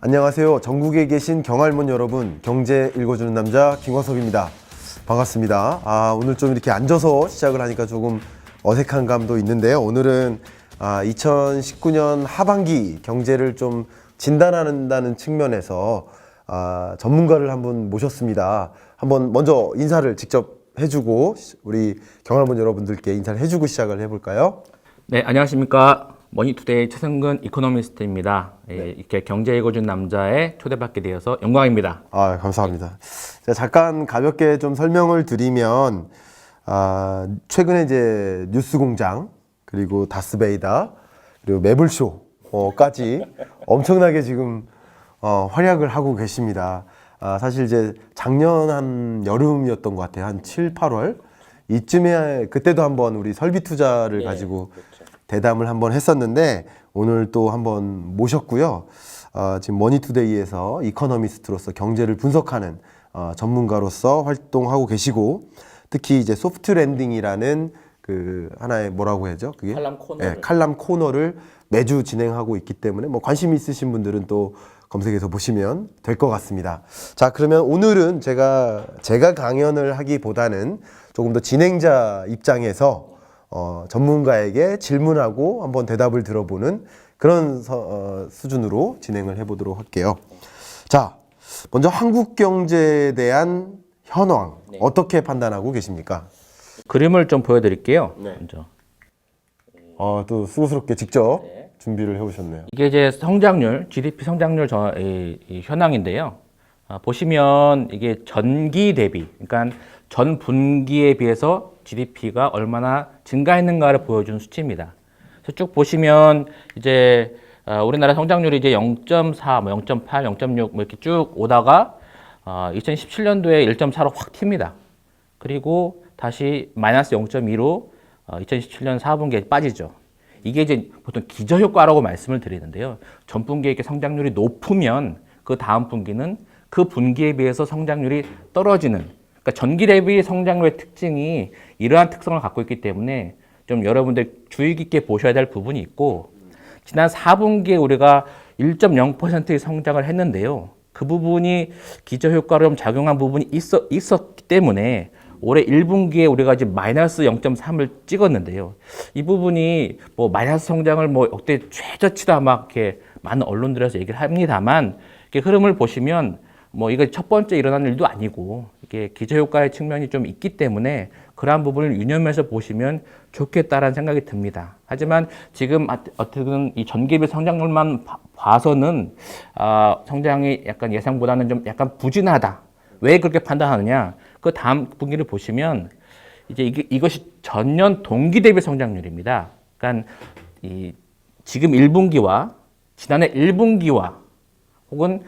안녕하세요. 전국에 계신 경할문 여러분, 경제 읽어주는 남자 김광석입니다. 반갑습니다. 오늘 좀 이렇게 앉아서 시작을 하니까 조금 어색한 감도 있는데요. 오늘은 2019년 하반기 경제를 좀 진단한다는 측면에서 전문가를 한 분 모셨습니다. 한번 먼저 인사를 직접 해주고 우리 경할문 여러분들께 인사를 해주고 시작을 해볼까요? 네, 안녕하십니까. 머니투데이 최승근 이코노미스트입니다. 이렇게 경제 읽어준 남자에 초대받게 되어서 영광입니다. 감사합니다. 자, 잠깐 가볍게 좀 설명을 드리면, 최근에 이제 뉴스공장, 그리고 다스베이다, 그리고 매블쇼까지 엄청나게 지금 활약을 하고 계십니다. 사실 이제 작년 한 여름이었던 것 같아요. 한 7, 8월. 이쯤에 그때도 한번 우리 설비 투자를 가지고 대담을 한번 했었는데 오늘 또 한번 모셨고요. 지금 머니투데이에서 이코노미스트로서 경제를 분석하는 전문가로서 활동하고 계시고, 특히 이제 소프트 랜딩이라는 그 하나의 뭐라고 해야죠? 그게 칼럼 코너를 매주 진행하고 있기 때문에 뭐 관심 있으신 분들은 또 검색해서 보시면 될 것 같습니다. 자, 그러면 오늘은 제가 강연을 하기보다는 조금 더 진행자 입장에서 전문가에게 질문하고 한번 대답을 들어보는 그런 수준으로 진행을 해보도록 할게요. 자, 먼저 한국 경제에 대한 현황 어떻게 판단하고 계십니까? 그림을 좀 보여드릴게요. 먼저. 또 수고스럽게 직접 준비를 해오셨네요. 이게 이제 성장률, GDP 성장률 이 현황인데요. 보시면 이게 전기 대비, 그러니까 전 분기에 비해서 GDP가 얼마나 증가했는가를 보여주는 수치입니다. 그래서 쭉 보시면 이제 우리나라 성장률이 이제 0.4, 0.8, 0.6 이렇게 쭉 오다가 2017년도에 1.4로 확 튑니다. 그리고 다시 마이너스 0.2로 2017년 4분기에 빠지죠. 이게 이제 보통 기저효과라고 말씀을 드리는데요. 전 분기에 이렇게 성장률이 높으면 그 다음 분기는 그 분기에 비해서 성장률이 떨어지는, 그러니까 전기 대비 성장률의 특징이 이러한 특성을 갖고 있기 때문에 좀 여러분들 주의 깊게 보셔야 될 부분이 있고, 지난 4분기에 우리가 1.0%의 성장을 했는데요. 그 부분이 기저효과로 좀 작용한 부분이 있었기 때문에 올해 1분기에 우리가 이제 마이너스 0.3을 찍었는데요. 이 부분이 뭐 마이너스 성장을 뭐 역대 최저치다 막 이렇게 많은 언론들에서 얘기를 합니다만, 이렇게 흐름을 보시면 뭐 이거 첫 번째 일어난 일도 아니고 이게 기저효과의 측면이 좀 있기 때문에 그러한 부분을 유념해서 보시면 좋겠다라는 생각이 듭니다. 하지만 지금 어떻게든 이 전기비 성장률만 봐서는 성장이 약간 예상보다는 좀 약간 부진하다. 왜 그렇게 판단하느냐? 그 다음 분기를 보시면 이제 이것이 전년 동기 대비 성장률입니다. 그러니까 지금 1분기와 지난해 1분기와 혹은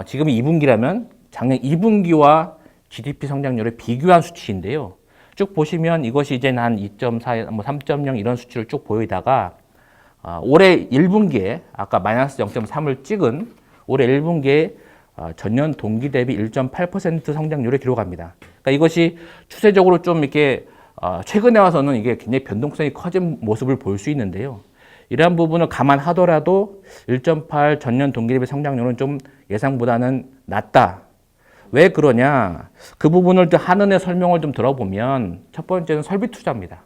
지금 2분기라면 작년 2분기와 GDP 성장률을 비교한 수치인데요. 쭉 보시면 이것이 이제 한 2.4, 뭐 3.0 이런 수치를 쭉 보이다가 올해 1분기에 아까 마이너스 0.3을 찍은 올해 1분기에 전년 동기 대비 1.8% 성장률을 기록합니다. 그러니까 이것이 추세적으로 좀 이렇게 최근에 와서는 이게 굉장히 변동성이 커진 모습을 볼 수 있는데요. 이러한 부분을 감안하더라도 1.8 전년 동기 대비 성장률은 좀 예상보다는 낮다. 왜 그러냐? 그 부분을 한은의 설명을 좀 들어보면 첫 번째는 설비 투자입니다.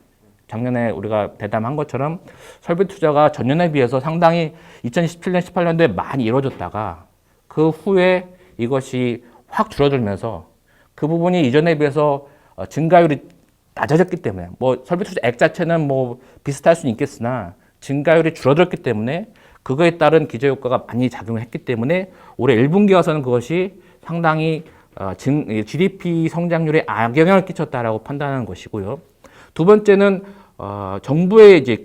작년에 우리가 대담한 것처럼 설비 투자가 전년에 비해서 상당히 2017년, 18년도에 많이 이루어졌다가 그 후에 이것이 확 줄어들면서 그 부분이 이전에 비해서 증가율이 낮아졌기 때문에 뭐 설비 투자액 자체는 뭐 비슷할 수는 있겠으나 증가율이 줄어들었기 때문에 그거에 따른 기저효과가 많이 작용했기 때문에 올해 1분기 와서는 그것이 상당히 GDP 성장률에 악영향을 끼쳤다라고 판단하는 것이고요. 두 번째는 정부의 이제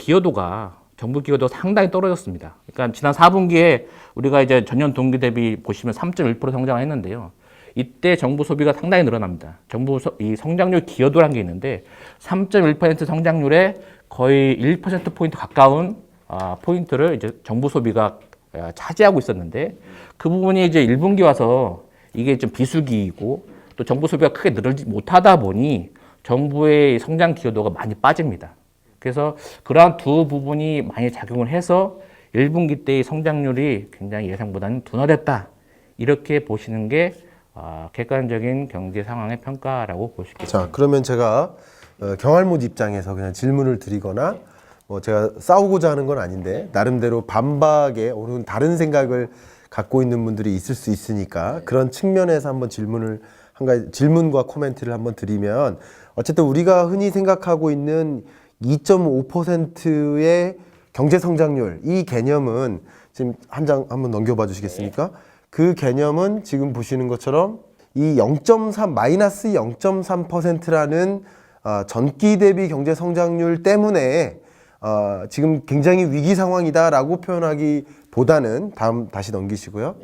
정부 기여도가 상당히 떨어졌습니다. 그러니까 지난 4분기에 우리가 이제 전년 동기 대비 보시면 3.1% 성장을 했는데요. 이때 정부 소비가 상당히 늘어납니다. 이 성장률 기여도라는 게 있는데 3.1% 성장률에 거의 1%포인트 가까운 포인트를 이제 정부 소비가 차지하고 있었는데 그 부분이 이제 1분기 와서 이게 좀 비수기이고 또 정부 소비가 크게 늘지 못하다 보니 정부의 성장 기여도가 많이 빠집니다. 그래서 그러한 두 부분이 많이 작용을 해서 1분기 때의 성장률이 굉장히 예상보다는 둔화됐다. 이렇게 보시는 게 객관적인 경제 상황의 평가라고 볼 수 있겠습니다. 자, 그러면 제가 경알못 입장에서 그냥 질문을 드리거나 뭐 제가 싸우고자 하는 건 아닌데 나름대로 반박에 혹은 다른 생각을 갖고 있는 분들이 있을 수 있으니까 그런 측면에서 한번 한 가지 질문과 코멘트를 한번 드리면 어쨌든 우리가 흔히 생각하고 있는 2.5%의 경제 성장률 이 개념은 지금 한 장 한번 넘겨봐 주시겠습니까? 그 개념은 지금 보시는 것처럼 이 0.3 마이너스 0.3%라는 전기 대비 경제 성장률 때문에 지금 굉장히 위기 상황이다라고 표현하기보다는 다시 넘기시고요.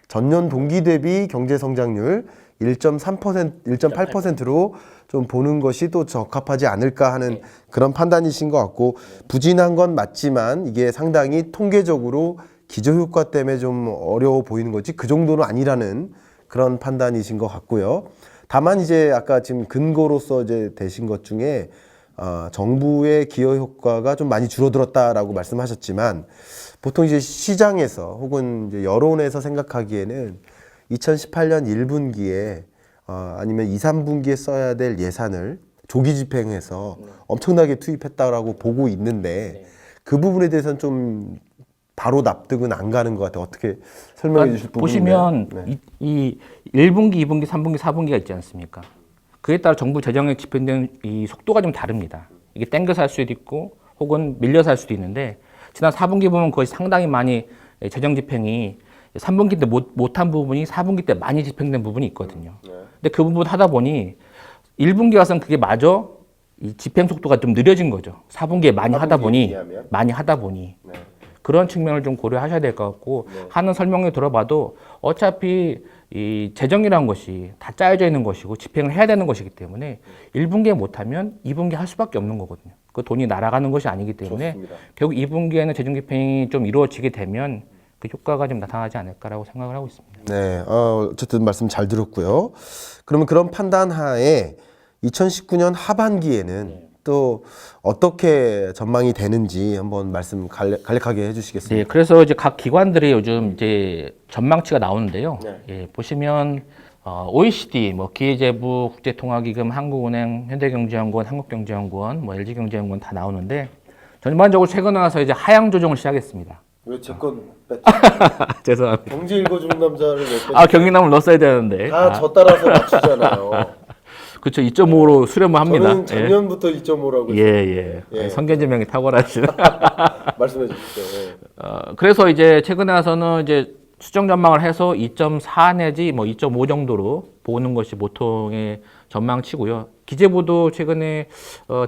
전년 동기 대비 경제 성장률 1.3%, 1.8%로 좀 보는 것이 또 적합하지 않을까 하는 그런 판단이신 것 같고 부진한 건 맞지만 이게 상당히 통계적으로 기저효과 때문에 좀 어려워 보이는 거지 그 정도는 아니라는 그런 판단이신 것 같고요. 다만 이제 아까 지금 근거로서 이제 되신 것 중에 정부의 기여 효과가 좀 많이 줄어들었다라고 말씀하셨지만 보통 이제 시장에서 혹은 이제 여론에서 생각하기에는 2018년 1분기에 아니면 2, 3분기에 써야 될 예산을 조기 집행해서 엄청나게 투입했다라고 보고 있는데 그 부분에 대해서는 좀 바로 납득은 안 가는 것 같아요. 어떻게 설명해 주실 부분인가요? 보시면 이 1분기, 2분기, 3분기, 4분기가 있지 않습니까? 그에 따라 정부 재정에 집행되는 이 속도가 좀 다릅니다. 이게 땡겨서 할 수도 있고 혹은 밀려서 할 수도 있는데 지난 4분기 보면 거의 상당히 많이 재정 집행이 3분기 때 못한 부분이 4분기 때 많이 집행된 부분이 있거든요. 근데 그 부분 하다 보니 1분기 와서는 그게 마저 이 집행 속도가 좀 느려진 거죠. 4분기에 많이 하다 보니 그런 측면을 좀 고려하셔야 될 것 같고 하는 설명을 들어봐도 어차피 이 재정이라는 것이 다 짜여져 있는 것이고 집행을 해야 되는 것이기 때문에 1분기에 못하면 2분기 할 수밖에 없는 거거든요. 그 돈이 날아가는 것이 아니기 때문에 좋습니다. 결국 2분기에는 재정 집행이 좀 이루어지게 되면 그 효과가 좀 나타나지 않을까라고 생각을 하고 있습니다. 네, 어쨌든 말씀 잘 들었고요. 그러면 그런 판단 하에 2019년 하반기에는 또 어떻게 전망이 되는지 한번 말씀 간략하게 해주시겠습니까? 네, 그래서 이제 각 기관들이 요즘 이제 전망치가 나오는데요. 예, 보시면 OECD, 뭐 기회재부, 국제통화기금, 한국은행, 현대경제연구원, 한국경제연구원, 뭐 LG경제연구원 다 나오는데 전반적으로 최근에 와서 이제 하향 조정을 시작했습니다. 왜 제 건 뺐죠? 죄송합니다. 경제 읽어주는 남자를 왜 뺐죠? 경기남을 넣었어야 되는데. 다 저 따라서 맞추잖아요. 그렇죠. 2.5로 수렴을 합니다. 저는 작년부터 2.5라고 예. 성견지명이 탁월하시네. 말씀해 주시죠. 그래서 이제 최근에 와서는 이제 수정 전망을 해서 2.4 내지 뭐 2.5 정도로 보는 것이 보통의 전망치고요. 기재부도 최근에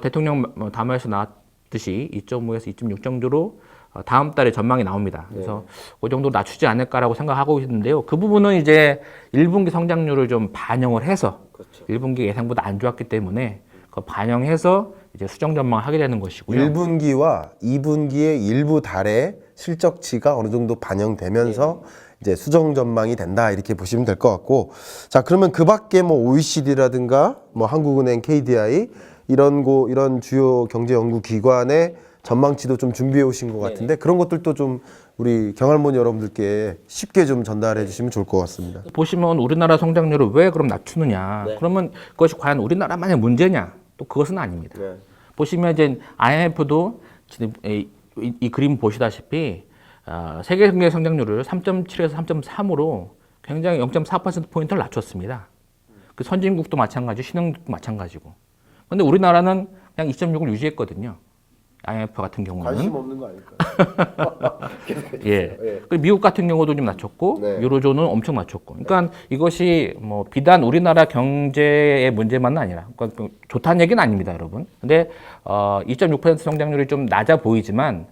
대통령 담화에서 나왔듯이 2.5에서 2.6 정도로 다음 달에 전망이 나옵니다. 그래서 그 정도 낮추지 않을까라고 생각하고 있는데요. 그 부분은 이제 1분기 성장률을 좀 반영을 해서 1분기 예상보다 안 좋았기 때문에 그 반영해서 이제 수정 전망을 하게 되는 것이고요. 1분기와 2분기의 일부 달의 실적치가 어느 정도 반영되면서 이제 수정 전망이 된다 이렇게 보시면 될 것 같고 자 그러면 그 밖에 뭐 OECD라든가 뭐 한국은행, KDI 이런 주요 경제 연구 기관의 전망치도 좀 준비해 오신 것 같은데 그런 것들도 좀 우리 경할몬 여러분들께 쉽게 좀 전달해 주시면 좋을 것 같습니다. 보시면 우리나라 성장률을 왜 그럼 낮추느냐? 그러면 그것이 과연 우리나라만의 문제냐? 또 그것은 아닙니다. 보시면 이제 IMF도 이 그림 보시다시피 세계 경제 성장률을 3.7에서 3.3으로 굉장히 0.4%포인트를 낮췄습니다. 그 선진국도 마찬가지고 신흥국도 마찬가지고. 그런데 우리나라는 그냥 2.6을 유지했거든요. IMF 같은 경우는 관심 없는 거 아닐까요? 그리고 미국 같은 경우도 좀 낮췄고 유로존은 엄청 낮췄고. 그러니까 이것이 뭐 비단 우리나라 경제의 문제만은 아니라 그러니까 좋다는 얘기는 아닙니다, 여러분. 근데 2.6% 성장률이 좀 낮아 보이지만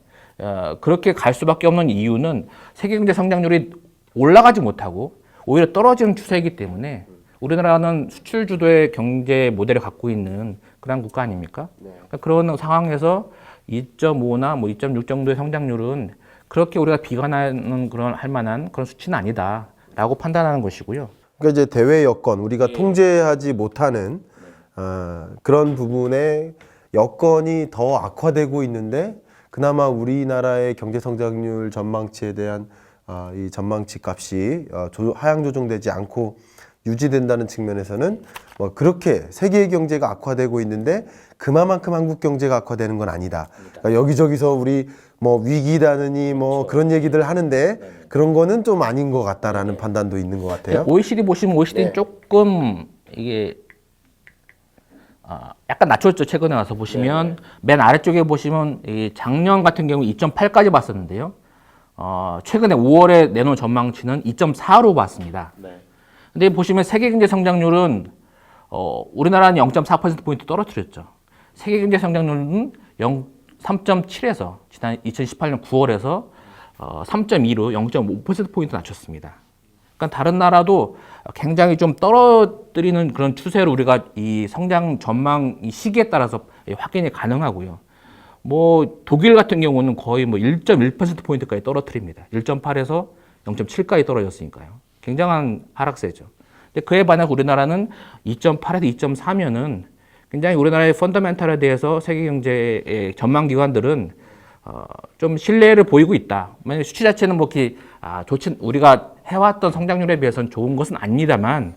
그렇게 갈 수밖에 없는 이유는 세계 경제 성장률이 올라가지 못하고 오히려 떨어지는 추세이기 때문에 우리나라는 수출 주도의 경제 모델을 갖고 있는 그런 국가 아닙니까? 그러니까 그런 상황에서 2.5나 뭐 2.6 정도의 성장률은 그렇게 우리가 비관하는 그런 할 만한 그런 수치는 아니다라고 판단하는 것이고요. 그러니까 이제 대외 여건 우리가 통제하지 못하는 그런 부분에 여건이 더 악화되고 있는데 그나마 우리나라의 경제 성장률 전망치에 대한 이 전망치 값이 하향 조정되지 않고 유지된다는 측면에서는 뭐 그렇게 세계 경제가 악화되고 있는데 그만큼 한국 경제가 악화되는 건 아니다. 그러니까 여기저기서 우리 뭐 위기다느니 뭐 그런 얘기들 하는데 그런 거는 좀 아닌 것 같다라는 판단도 있는 것 같아요. OECD 보시면 OECD는 조금 이게 약간 낮췄죠. 최근에 와서 보시면 맨 아래쪽에 보시면 이 작년 같은 경우 2.8까지 봤었는데요. 최근에 5월에 내놓은 전망치는 2.4로 봤습니다. 근데 보시면 세계 경제 성장률은 우리나라는 0.4%포인트 떨어뜨렸죠. 세계 경제 성장률은 3.7에서 지난 2018년 9월에서 3.2로 0.5%포인트 낮췄습니다. 그러니까 다른 나라도 굉장히 좀 떨어뜨리는 그런 추세로 우리가 이 성장 전망 이 시기에 따라서 확인이 가능하고요. 뭐 독일 같은 경우는 거의 뭐 1.1%포인트까지 떨어뜨립니다. 1.8에서 0.7까지 떨어졌으니까요. 굉장한 하락세죠. 근데 그에 반해 우리나라는 2.8에서 2.4면은 굉장히 우리나라의 펀더멘탈에 대해서 세계 경제의 전망 기관들은 좀 신뢰를 보이고 있다. 만약 수치 자체는 뭐 이렇게 좋진 우리가 해왔던 성장률에 비해서는 좋은 것은 아닙니다만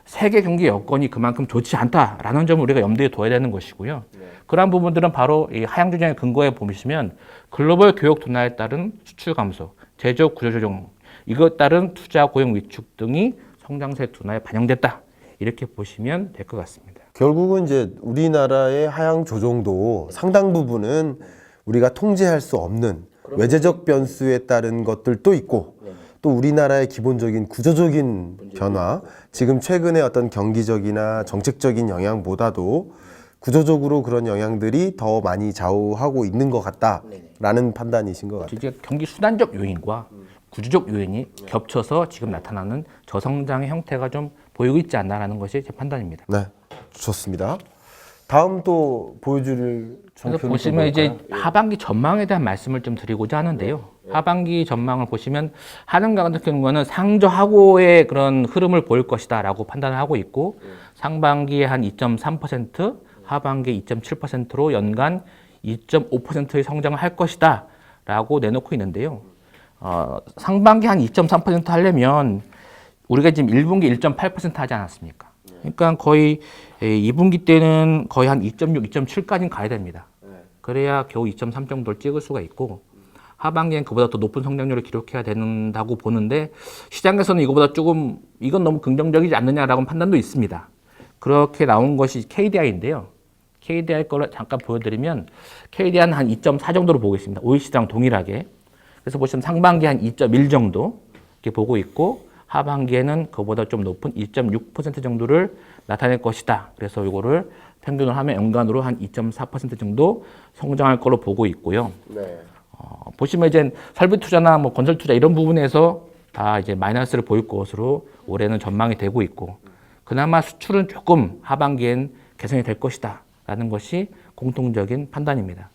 세계 경기 여건이 그만큼 좋지 않다라는 점을 우리가 염두에 둬야 되는 것이고요. 그러한 부분들은 바로 이 하향 조정의 근거에 보시면 글로벌 교역 둔화에 따른 수출 감소, 제조업 구조 조정, 이것 따른 투자 고용 위축 등이 성장세 둔화에 반영됐다. 이렇게 보시면 될 것 같습니다. 결국은 이제 우리나라의 하향 조정도 상당 부분은 우리가 통제할 수 없는 외재적 변수에 따른 것들도 있고 또 우리나라의 기본적인 구조적인 변화, 지금 최근에 어떤 경기적이나 정책적인 영향보다도 구조적으로 그런 영향들이 더 많이 좌우하고 있는 것 같다라는 판단이신 것 같아요. 이제 경기 수단적 요인과 구조적 요인이 겹쳐서 지금 나타나는 저성장의 형태가 좀 보이고 있지 않나라는 것이 제 판단입니다. 네, 좋습니다. 다음 또 보여줄 그래서 장표는 보시면 이제 뭘까요? 하반기 전망에 대한 말씀을 좀 드리고자 하는데요. 하반기 전망을 보시면 하는가 같은 경우는 상저하고의 그런 흐름을 보일 것이다라고 판단을 하고 있고 상반기에 한 2.3%, 하반기 2.7%로 연간 2.5%의 성장을 할 것이다라고 내놓고 있는데요. 상반기 한 2.3% 하려면 우리가 지금 1분기 1.8% 하지 않았습니까? 그러니까 거의 2분기 때는 거의 한 2.6, 2.7까지는 가야 됩니다. 그래야 겨우 2.3 정도를 찍을 수가 있고 하반기엔 그보다 더 높은 성장률을 기록해야 된다고 보는데 시장에서는 이거보다 조금 이건 너무 긍정적이지 않느냐라고 판단도 있습니다. 그렇게 나온 것이 KDI인데요. KDI 거를 잠깐 보여드리면 KDI는 한 2.4 정도로 보고 있습니다. OECD랑 동일하게. 그래서 보시면 상반기 한 2.1 정도 이렇게 보고 있고 하반기에는 그보다 좀 높은 2.6% 정도를 나타낼 것이다. 그래서 이거를 평균을 하면 연간으로 한 2.4% 정도 성장할 거로 보고 있고요. 보시면 이제 설비 투자나 뭐 건설 투자 이런 부분에서 다 이제 마이너스를 보일 것으로 올해는 전망이 되고 있고 그나마 수출은 조금 하반기엔 개선이 될 것이다라는 것이 공통적인 판단입니다.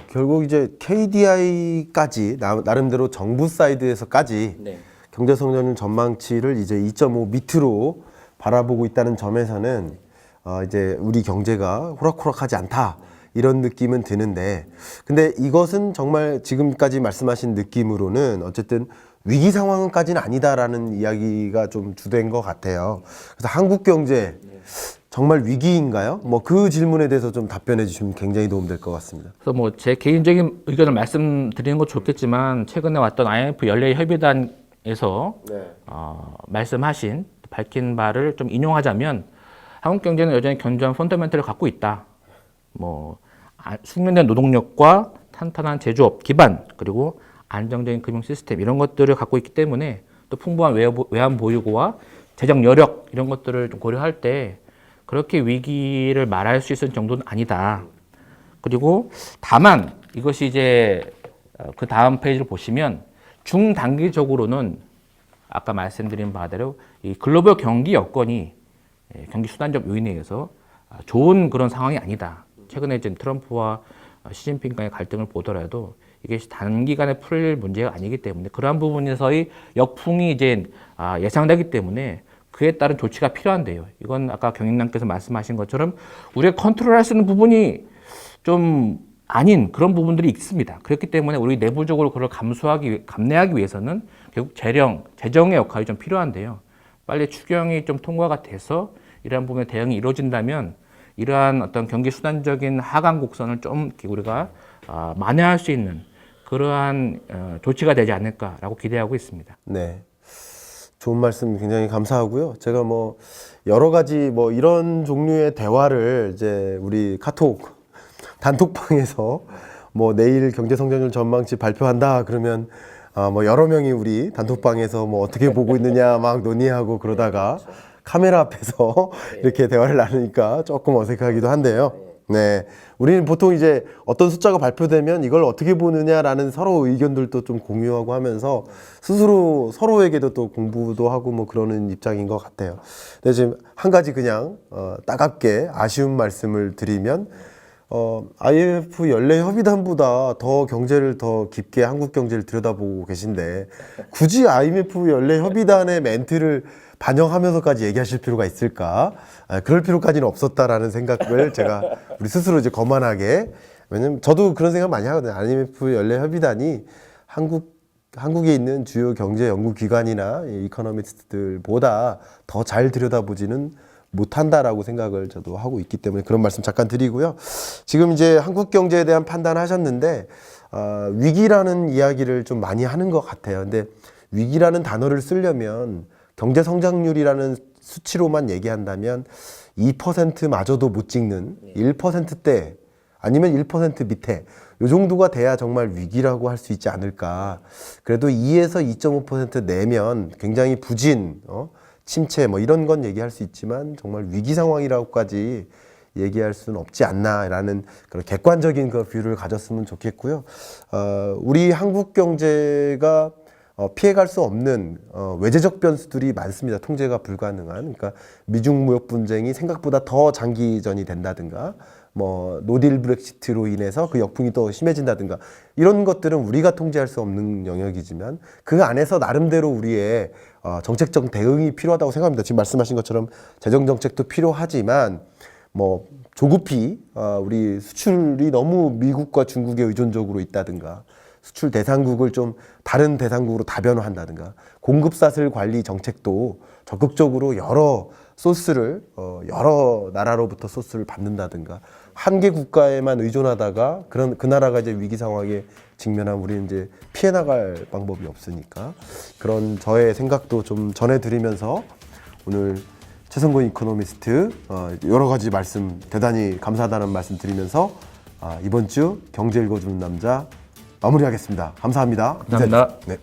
결국 이제 KDI까지 나름대로 정부 사이드에서까지 경제 성장률 전망치를 이제 2.5 밑으로 바라보고 있다는 점에서는 이제 우리 경제가 호락호락하지 않다 이런 느낌은 드는데 근데 이것은 정말 지금까지 말씀하신 느낌으로는 어쨌든 위기 상황까지는 아니다라는 이야기가 좀 주된 것 같아요. 그래서 한국 경제 정말 위기인가요? 뭐 그 질문에 대해서 좀 답변해 주시면 굉장히 도움될 것 같습니다. 그래서 뭐 제 개인적인 의견을 말씀드리는 건 좋겠지만 최근에 왔던 IMF 연례 협의단에서 말씀하신 밝힌 바를 좀 인용하자면 한국 경제는 여전히 견조한 펀더멘털을 갖고 있다. 뭐 숙련된 노동력과 탄탄한 제조업 기반 그리고 안정적인 금융 시스템 이런 것들을 갖고 있기 때문에 또 풍부한 외환 보유고와 재정 여력 이런 것들을 좀 고려할 때 그렇게 위기를 말할 수 있을 정도는 아니다. 그리고 다만 이것이 이제 그 다음 페이지를 보시면 중단기적으로는 아까 말씀드린 바대로 이 글로벌 경기 여건이 경기 수단적 요인에 의해서 좋은 그런 상황이 아니다. 최근에 이제 트럼프와 시진핑 간의 갈등을 보더라도 이게 단기간에 풀릴 문제가 아니기 때문에 그러한 부분에서의 역풍이 이제 예상되기 때문에 그에 따른 조치가 필요한데요. 이건 아까 경영남께서 말씀하신 것처럼 우리가 컨트롤할 수 있는 부분이 좀 아닌 그런 부분들이 있습니다. 그렇기 때문에 우리 내부적으로 그걸 감내하기 위해서는 결국 재정의 역할이 좀 필요한데요. 빨리 추경이 좀 통과가 돼서 이러한 부분에 대응이 이루어진다면 이러한 어떤 경기 수단적인 하강 곡선을 좀 이렇게 우리가 만회할 수 있는 그러한 조치가 되지 않을까라고 기대하고 있습니다. 네. 좋은 말씀 굉장히 감사하고요. 제가 뭐 여러 가지 뭐 이런 종류의 대화를 이제 우리 카톡 단톡방에서 뭐 내일 경제성장률 전망치 발표한다 그러면 뭐 여러 명이 우리 단톡방에서 뭐 어떻게 보고 있느냐 막 논의하고 그러다가 카메라 앞에서 이렇게 대화를 나누니까 조금 어색하기도 한데요. 네. 우리는 보통 이제 어떤 숫자가 발표되면 이걸 어떻게 보느냐라는 서로 의견들도 좀 공유하고 하면서 스스로 서로에게도 또 공부도 하고 뭐 그러는 입장인 것 같아요. 근데 지금 한 가지 그냥 따갑게 아쉬운 말씀을 드리면 IMF 연례 협의단보다 더 경제를 더 깊게 한국 경제를 들여다보고 계신데 굳이 IMF 연례 협의단의 멘트를 반영하면서까지 얘기하실 필요가 있을까? 그럴 필요까지는 없었다라는 생각을 제가 우리 스스로 이제 거만하게, 왜냐면 저도 그런 생각 많이 하거든요. IMF 연례 협의단이 한국에 있는 주요 경제 연구 기관이나 이코노미스트들보다 더 잘 들여다보지는 못한다라고 생각을 저도 하고 있기 때문에 그런 말씀 잠깐 드리고요. 지금 이제 한국 경제에 대한 판단하셨는데 위기라는 이야기를 좀 많이 하는 것 같아요. 근데 위기라는 단어를 쓰려면 경제 성장률이라는 수치로만 얘기한다면 2%마저도 못 찍는 1%대 아니면 1% 밑에 이 정도가 돼야 정말 위기라고 할 수 있지 않을까. 그래도 2에서 2.5% 내면 굉장히 부진, 침체 뭐 이런 건 얘기할 수 있지만 정말 위기 상황이라고까지 얘기할 수는 없지 않나라는 그런 객관적인 그 뷰를 가졌으면 좋겠고요. 우리 한국 경제가 피해갈 수 없는 외재적 변수들이 많습니다. 통제가 불가능한. 그러니까 미중 무역 분쟁이 생각보다 더 장기전이 된다든가, 뭐 노딜 브렉시트로 인해서 그 역풍이 더 심해진다든가 이런 것들은 우리가 통제할 수 없는 영역이지만 그 안에서 나름대로 우리의 정책적 대응이 필요하다고 생각합니다. 지금 말씀하신 것처럼 재정 정책도 필요하지만 뭐 조급히 우리 수출이 너무 미국과 중국에 의존적으로 있다든가 수출 대상국을 좀 다른 대상국으로 다변화한다든가 공급사슬 관리 정책도 적극적으로 여러 소스를 여러 나라로부터 소스를 받는다든가 한 개 국가에만 의존하다가 그 나라가 이제 위기 상황에 직면하면 우리는 이제 피해 나갈 방법이 없으니까 그런 저의 생각도 좀 전해드리면서 오늘 최성곤 이코노미스트 여러 가지 말씀 대단히 감사하다는 말씀 드리면서 이번 주 경제 읽어주는 남자 마무리하겠습니다. 감사합니다. 감사합니다. 네.